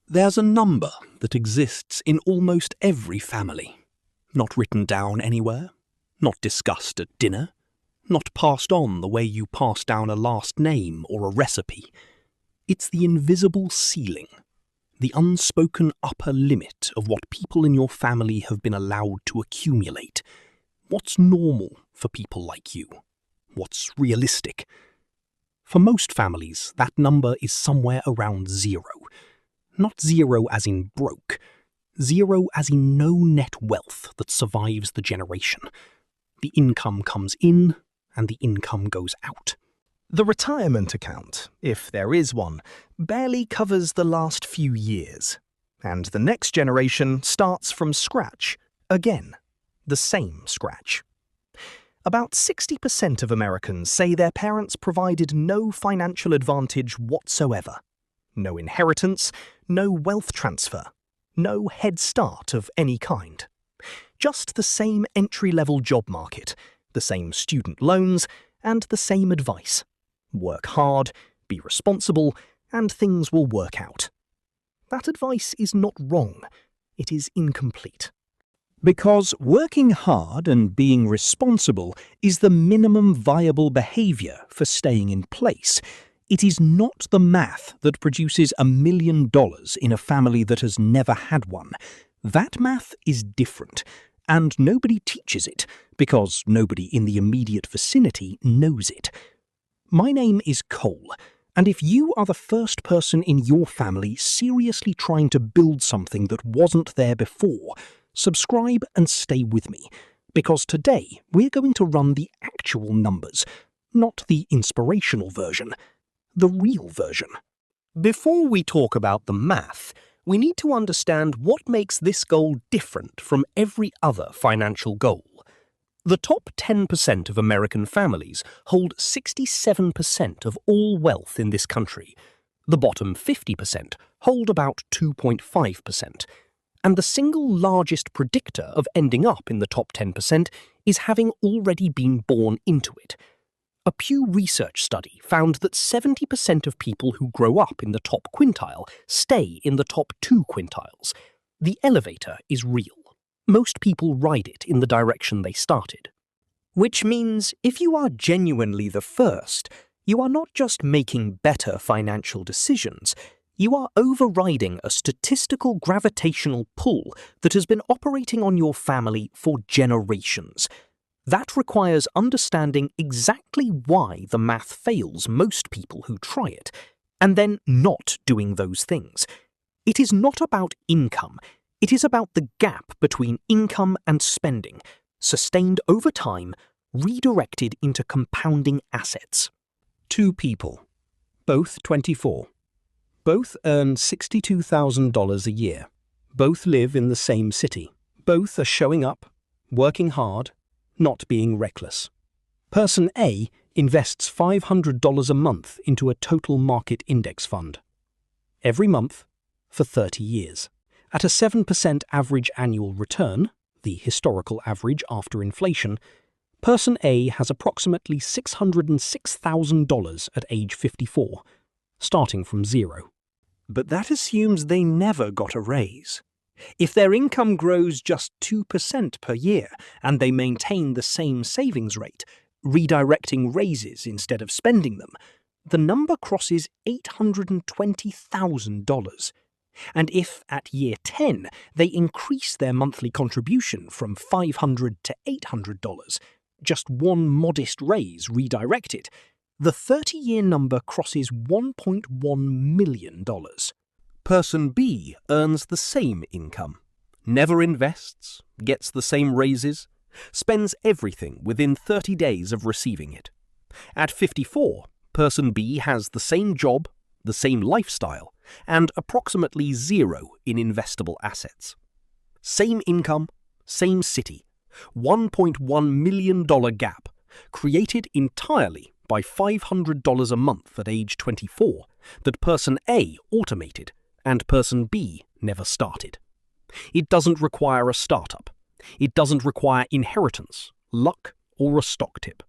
There's a number that exists in almost every family. Not written down anywhere, not discussed at dinner, not passed on the way you pass down a last name or a recipe. It's the invisible ceiling, the unspoken upper limit of what people in your family have been allowed to accumulate. What's normal for people like you? What's realistic? For most families, that number is somewhere around 0. Not 0 as in broke, 0 as in no net wealth that survives the generation. The income comes in and the income goes out. The retirement account, if there is one, barely covers the last few years. And the next generation starts from scratch, again, the same scratch. About 60% of Americans say their parents provided no financial advantage whatsoever. No inheritance, no wealth transfer, no head start of any kind. Just the same entry-level job market, the same student loans, and the same advice. Work hard, be responsible, and things will work out. That advice is not wrong. It is incomplete. Because working hard and being responsible is the minimum viable behaviour for staying in place. It is not the math that produces $1 million in a family that has never had one. That math is different, and nobody teaches it, because nobody in the immediate vicinity knows it. My name is Cole, and if you are the first person in your family seriously trying to build something that wasn't there before, subscribe and stay with me, because today we're going to run the actual numbers, not the inspirational version. The real version. Before we talk about the math, we need to understand what makes this goal different from every other financial goal. The top 10% of American families hold 67% of all wealth in this country. The bottom 50% hold about 2.5%. And the single largest predictor of ending up in the top 10% is having already been born into it. A Pew Research study found that 70% of people who grow up in the top quintile stay in the top 2 quintiles. The elevator is real. Most people ride it in the direction they started. Which means if you are genuinely the first, you are not just making better financial decisions, you are overriding a statistical gravitational pull that has been operating on your family for generations. That requires understanding exactly why the math fails most people who try it, and then not doing those things. It is not about income. It is about the gap between income and spending, sustained over time, redirected into compounding assets. 2 people, both 24. Both earn $62,000 a year. Both live in the same city. Both are showing up, working hard, not being reckless. Person A invests $500 a month into a total market index fund. Every month, for 30 years. At a 7% average annual return, the historical average after inflation, Person A has approximately $606,000 at age 54, starting from 0. But that assumes they never got a raise. If their income grows just 2% per year and they maintain the same savings rate, redirecting raises instead of spending them, the number crosses $820,000. And if, at year 10, they increase their monthly contribution from $500 to $800, just one modest raise redirected, the 30-year number crosses $1.1 million. Person B earns the same income, never invests, gets the same raises, spends everything within 30 days of receiving it. At 54, Person B has the same job, the same lifestyle, and approximately 0 in investable assets. Same income, same city, $1.1 million gap, created entirely by $500 a month at age 24 that Person A automated and Person B never started. It doesn't require a startup. It doesn't require inheritance, luck, or a stock tip.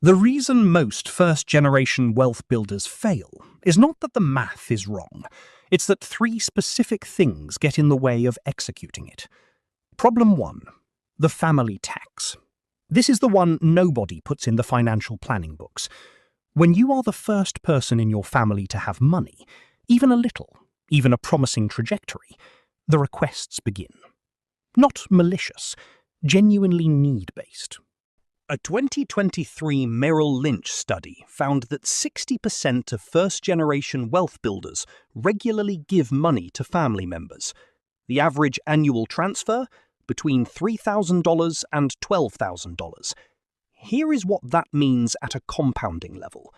The reason most first-generation wealth builders fail is not that the math is wrong. It's that three specific things get in the way of executing it. Problem 1. The family tax. This is the one nobody puts in the financial planning books. When you are the first person in your family to have money, even a little, even a promising trajectory, the requests begin. Not malicious, genuinely need-based. A 2023 Merrill Lynch study found that 60% of first-generation wealth builders regularly give money to family members. The average annual transfer? Between $3,000 and $12,000. Here is what that means at a compounding level.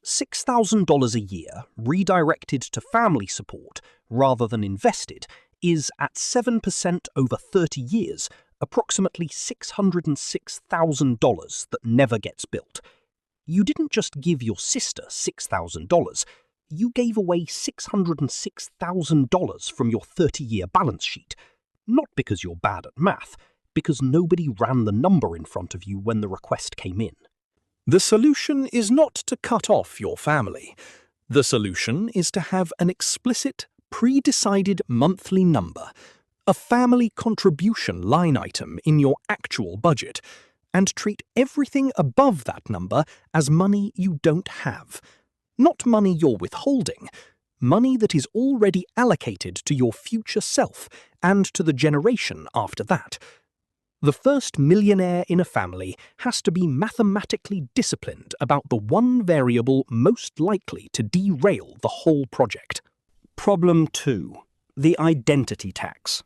$6,000 a year, redirected to family support rather than invested, is at 7% over 30 years, approximately $606,000 that never gets built. You didn't just give your sister $6,000, you gave away $606,000 from your 30-year balance sheet. Not because you're bad at math, because nobody ran the number in front of you when the request came in. The solution is not to cut off your family. The solution is to have an explicit, pre-decided monthly number, a family contribution line item in your actual budget, and treat everything above that number as money you don't have. Not money you're withholding, money that is already allocated to your future self and to the generation after that. The first millionaire in a family has to be mathematically disciplined about the one variable most likely to derail the whole project. Problem 2. The identity tax.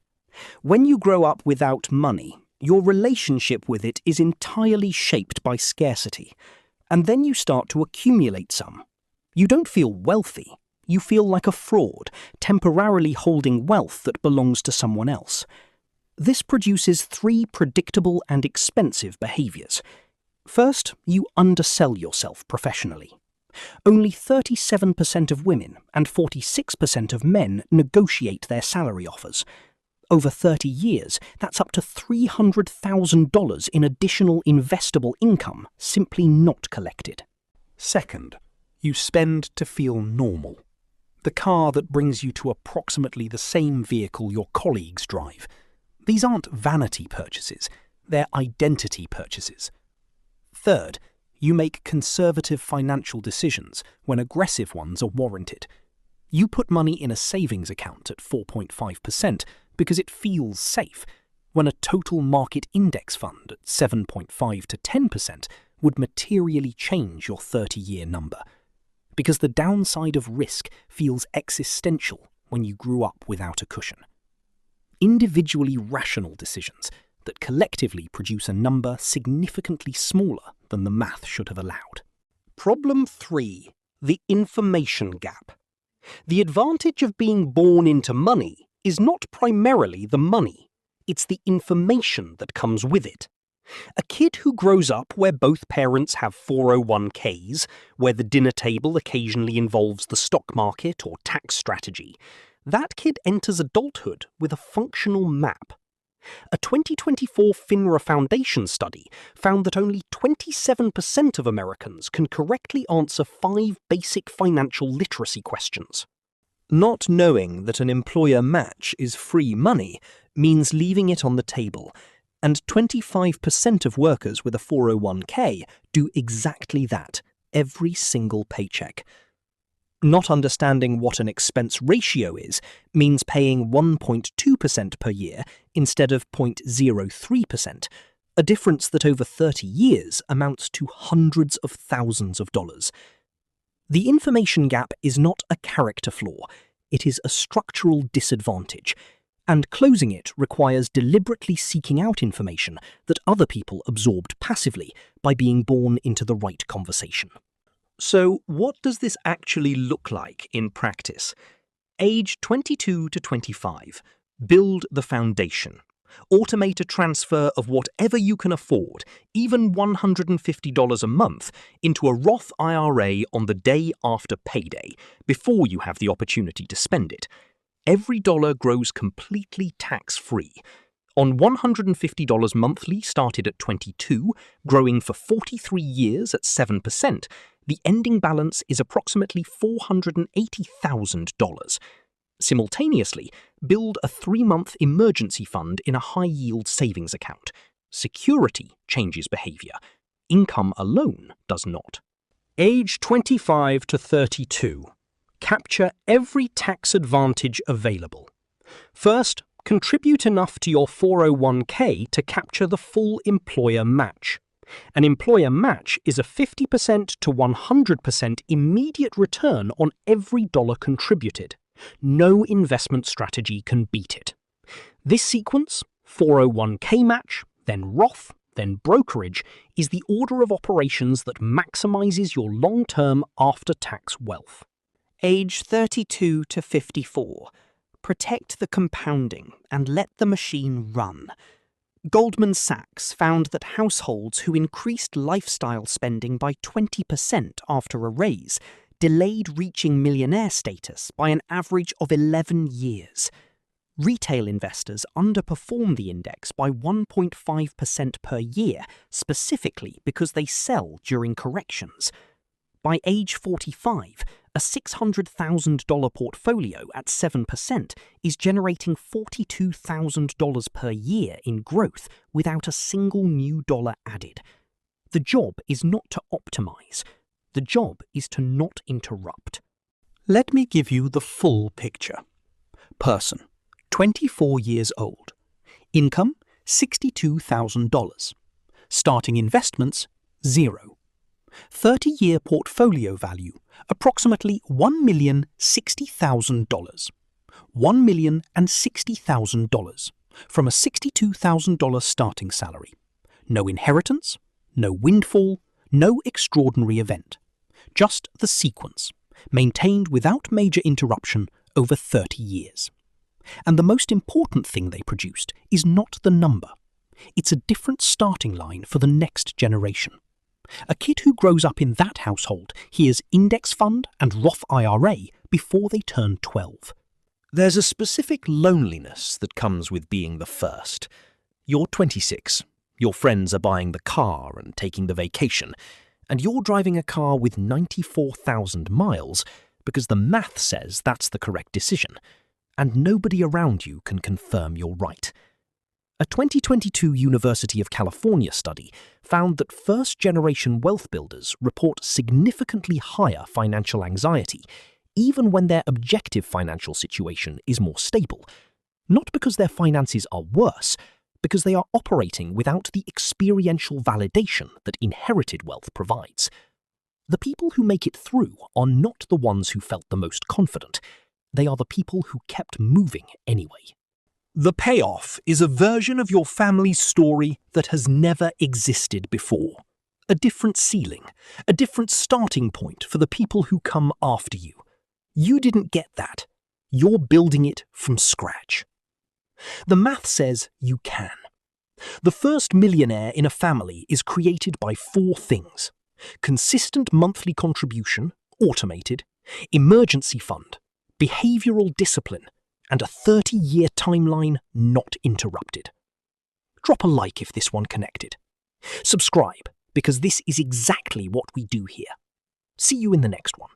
When you grow up without money, your relationship with it is entirely shaped by scarcity, and then you start to accumulate some. You don't feel wealthy. You feel like a fraud, temporarily holding wealth that belongs to someone else. This produces 3 predictable and expensive behaviors. First, you undersell yourself professionally. Only 37% of women and 46% of men negotiate their salary offers. Over 30 years, that's up to $300,000 in additional investable income simply not collected. Second, you spend to feel normal. The car that brings you to approximately the same vehicle your colleagues drive. These aren't vanity purchases, they're identity purchases. Third, you make conservative financial decisions when aggressive ones are warranted. You put money in a savings account at 4.5% because it feels safe, when a total market index fund at 7.5 to 10% would materially change your 30-year number. Because the downside of risk feels existential when you grew up without a cushion. Individually rational decisions that collectively produce a number significantly smaller than the math should have allowed. Problem 3. The information gap. The advantage of being born into money is not primarily the money, it's the information that comes with it. A kid who grows up where both parents have 401ks, where the dinner table occasionally involves the stock market or tax strategy, that kid enters adulthood with a functional map. A 2024 FINRA Foundation study found that only 27% of Americans can correctly answer 5 basic financial literacy questions. Not knowing that an employer match is free money means leaving it on the table, and 25% of workers with a 401k do exactly that every single paycheck. Not understanding what an expense ratio is means paying 1.2% per year instead of 0.03%, a difference that over 30 years amounts to hundreds of thousands of dollars. The information gap is not a character flaw, it is a structural disadvantage, and closing it requires deliberately seeking out information that other people absorbed passively by being born into the right conversation. So, what does this actually look like in practice? Age 22 to 25. Build the foundation. Automate a transfer of whatever you can afford, even $150 a month, into a Roth IRA on the day after payday, before you have the opportunity to spend it. Every dollar grows completely tax-free. On $150 monthly started at 22, growing for 43 years at 7%, the ending balance is approximately $480,000. Simultaneously, build a 3-month emergency fund in a high-yield savings account. Security changes behavior. Income alone does not. Age 25 to 32. Capture every tax advantage available. First, contribute enough to your 401k to capture the full employer match. An employer match is a 50% to 100% immediate return on every dollar contributed. No investment strategy can beat it. This sequence, 401k match, then Roth, then brokerage, is the order of operations that maximizes your long-term after-tax wealth. Age 32 to 54. Protect the compounding and let the machine run. Goldman Sachs found that households who increased lifestyle spending by 20% after a raise delayed reaching millionaire status by an average of 11 years. Retail investors underperform the index by 1.5% per year, specifically because they sell during corrections. By age 45, a $600,000 portfolio at 7% is generating $42,000 per year in growth without a single new dollar added. The job is not to optimize. The job is to not interrupt. Let me give you the full picture. Person, 24 years old. Income, $62,000. Starting investments, 0. 30-year portfolio value, approximately $1,060,000. $1,060,000 from a $62,000 starting salary. No inheritance, no windfall, no extraordinary event. Just the sequence, maintained without major interruption over 30 years. And the most important thing they produced is not the number. It's a different starting line for the next generation. A kid who grows up in that household hears index fund and Roth IRA before they turn 12. There's a specific loneliness that comes with being the first. You're 26, your friends are buying the car and taking the vacation, and you're driving a car with 94,000 miles because the math says that's the correct decision, and nobody around you can confirm you're right. A 2022 University of California study found that first-generation wealth builders report significantly higher financial anxiety, even when their objective financial situation is more stable. Not because their finances are worse, because they are operating without the experiential validation that inherited wealth provides. The people who make it through are not the ones who felt the most confident. They are the people who kept moving anyway. The payoff is a version of your family's story that has never existed before. A different ceiling, a different starting point for the people who come after you. You didn't get that. You're building it from scratch. The math says you can. The first millionaire in a family is created by 4 things: consistent monthly contribution, automated, emergency fund, behavioral discipline, and a 30-year timeline not interrupted. Drop a like if this one connected. Subscribe, because this is exactly what we do here. See you in the next one.